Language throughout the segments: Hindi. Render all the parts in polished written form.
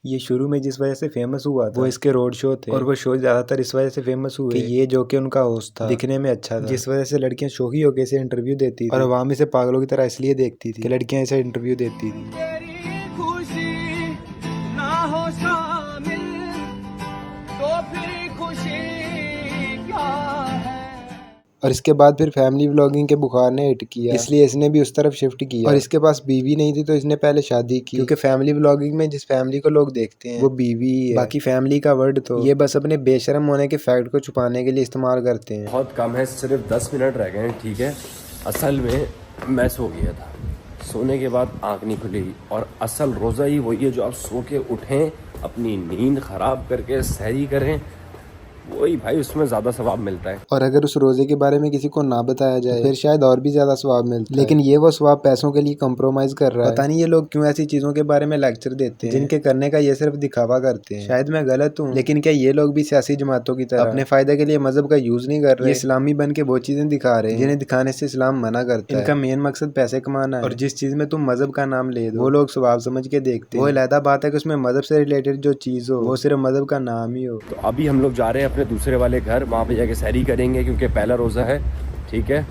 ये शुरू में जिस वजह से फेमस हुआ था वो इसके रोड शो थे, और वो शो ज्यादातर इस वजह से फेमस हुए कि ये जो कि उनका होस्ट था दिखने में अच्छा था, जिस वजह से लड़कियां शौकी होकर इसे इंटरव्यू देती थी और अवाम इसे पागलों की तरह इसलिए देखती थी कि लड़कियां इसे इंटरव्यू देती थी। और इसके बाद फिर फैमिली व्लॉगिंग के बुखार ने हिट किया, इसलिए इसने भी उस तरफ शिफ्ट किया। और इसके पास बीवी नहीं थी तो इसने पहले शादी की, क्योंकि फैमिली व्लॉगिंग में जिस फैमिली को लोग देखते हैं वो बीवी है। बाकी फैमिली का वर्ड तो ये बस अपने बेशरम होने के फैक्ट को छुपाने के लिए इस्तेमाल करते हैं। बहुत कम है, सिर्फ 10 मिनट रह गए हैं, ठीक है। असल में मैं सो गया था, सोने के बाद आँख नहीं खुली, और असल रोज़ा ही वही है जो आप सो के उठें, अपनी नींद ख़राब करके सहरी करें, वही भाई उसमें ज्यादा सवाब मिलता है। और अगर उस रोजे के बारे में किसी को ना बताया जाए फिर शायद और भी ज्यादा सवाब मिलता है, लेकिन ये वो सवाब पैसों के लिए कॉम्प्रोमाइज कर रहा है। पता नहीं ये लोग क्यों ऐसी चीजों के बारे में लेक्चर देते हैं जिनके करने का ये सिर्फ दिखावा करते हैं। शायद मैं गलत हूँ, लेकिन क्या ये लोग भी सियासी जमातों की तरह अपने फायदे के लिए मजहब का यूज नहीं कर रहे? ये इस्लामी बन के वो चीजें दिखा रहे हैं जिन्हें दिखाने से इस्लाम मना करता है। इनका मेन मकसद पैसे कमाना है, और जिस चीज में तुम मजहब का नाम ले दो वो लोग सवाब समझ के देखते हैं। वो अलहदा बात है कि उसमें मजहब से रिलेटेड जो चीज हो वो सिर्फ मजहब का नाम ही हो। तो अभी हम लोग जा रहे हैं अपने दूसरे वाले घर, वहाँ पे जाके सहरी करेंगे क्योंकि पहला रोज़ा है, ठीक है।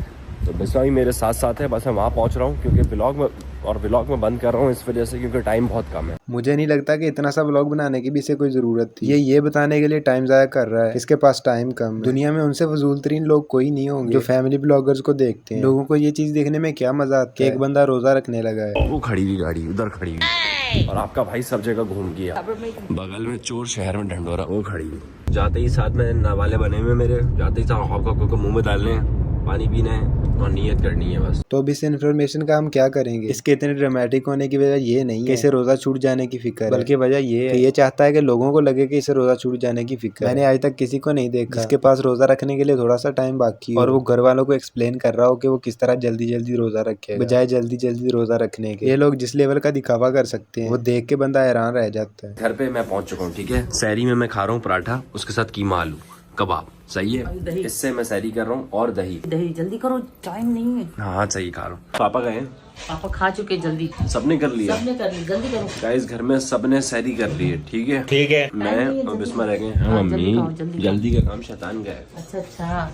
तो बिस्वा भी मेरे साथ साथ है, बस मैं वहाँ पहुँच रहा हूँ क्योंकि व्लॉग में बंद कर रहा हूँ इस वजह से क्योंकि टाइम बहुत कम है। मुझे नहीं लगता कि इतना सा व्लॉग बनाने की भी इसे कोई जरूरत थी। ये बताने के लिए टाइम ज़ाया कर रहा है, इसके पास टाइम कम है। दुनिया में उनसे फजूल तरीन लोग कोई नहीं होंगे जो फैमिली ब्लॉगर्स को देखते हैं। लोगों को ये चीज देखने में क्या मजा आता है कि एक बंदा रोजा रखने लगा है। वो खड़ी हुई गाड़ी उधर खड़ी हुई, और आपका भाई सब जगह घूम गया, बगल में चोर शहर में ढंढोरा, वो खड़ी हुई। जाते ही साथ में नावाले बने हुए मेरे, जाते ही साथ हॉक को मुंह में डालने हैं, पानी पीना है और नियत करनी है बस। तो अब इस इन्फॉर्मेशन का हम क्या करेंगे? इसके इतने ड्रामेटिक होने की वजह ये नहीं है कि इसे रोजा छूट जाने की फिक्र है, बल्कि वजह ये है कि ये चाहता है कि लोगों को लगे कि इसे रोजा छूट जाने की फिक्र है। मैंने आज तक किसी को नहीं देखा जिसके पास रोजा रखने के लिए थोड़ा सा टाइम बाकी हो और वो घर वालों को एक्सप्लेन कर रहा हो कि वो किस तरह जल्दी जल्दी रोजा रखे बजाय जल्दी जल्दी रोजा रखने के। ये लोग जिस लेवल का दिखावा कर सकते हैं वो देख के बंदा हैरान रह जाता है। घर पे मैं पहुंच चुका हूँ, ठीक है। सहरी में मैं खा रहा हूँ पराठा, उसके साथ कीमा आलू कबाब, सही है। इससे मैं सहरी कर रहा हूँ, और दही जल्दी करो, टाइम नहीं है। हाँ सही खा रहा हूँ। पापा गए हैं? पापा खा चुके, जल्दी सबने कर लिया, जल्दी करो गाइस। घर में सबने सहरी कर ली है, ठीक है। ठीक है, मैं और बिस्मा रह गए। हाँ मम्मी जल्दी का काम शैतान का है। अच्छा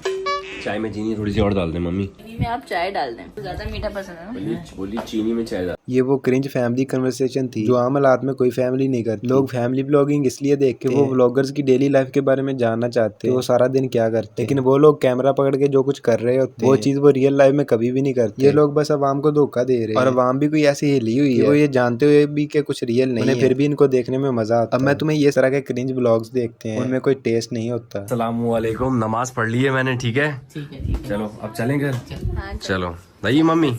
चाय में चीनी थोड़ी सी और डाल दें मम्मी। चीनी में आप चाय डाल दें, ज्यादा मीठा पसंद है ना। बोली चीनी में चाय डाल। ये वो क्रिंज फैमिली कन्वर्सेशन थी जो आम हालात में कोई फैमिली नहीं करती। लोग फैमिली ब्लॉगिंग इसलिए देख के वो व्लॉगर्स की डेली लाइफ के बारे में जानना चाहते हैं, वो सारा दिन क्या करते हैं, लेकिन वो लोग कैमरा पकड़ के जो कुछ कर रहे होते हैं वो चीज वो रियल लाइफ में कभी भी नहीं करते। ये लोग बस अवाम को धोखा दे रहे हैं, और अवाम भी कोई ऐसी हिली हुई है वो ये जानते हुए भी कि कुछ रियल नहीं है, फिर भी इनको देखने में मजा आता है। अब मैं तुम्हें ये तरह के क्रिंज ब्लॉग्स देखते हैं उनमें कोई टेस्ट नहीं होता। अस्सलाम वालेकुम, नमाज पढ़ ली है मैंने, ठीक है। चलो अब चलें घर। चलो भाई मम्मी,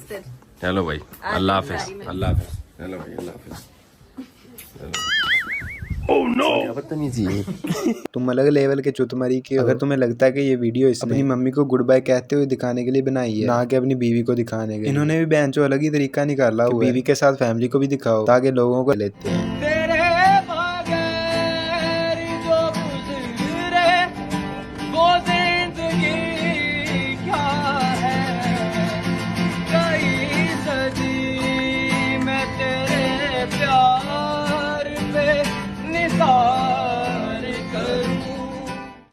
चलो भाई, अल्लाह हाफिज, अल्लाह हाफिज, चलो भाई, अल्लाह हाफिज। ओह नो, बदतमीजी। तुम अलग लेवल के चुतमरी के हो अगर तुम्हें लगता है कि ये वीडियो इसने अपनी मम्मी को गुड बाय कहते हुए दिखाने के लिए बनाई है, ना कि अपनी बीवी को दिखाने के लिए। इन्होंने भी बेंचो अलग ही तरीका निकाला हुआ है, बीवी के साथ फैमिली को भी दिखाओ ताकि लोगों को लेते हैं।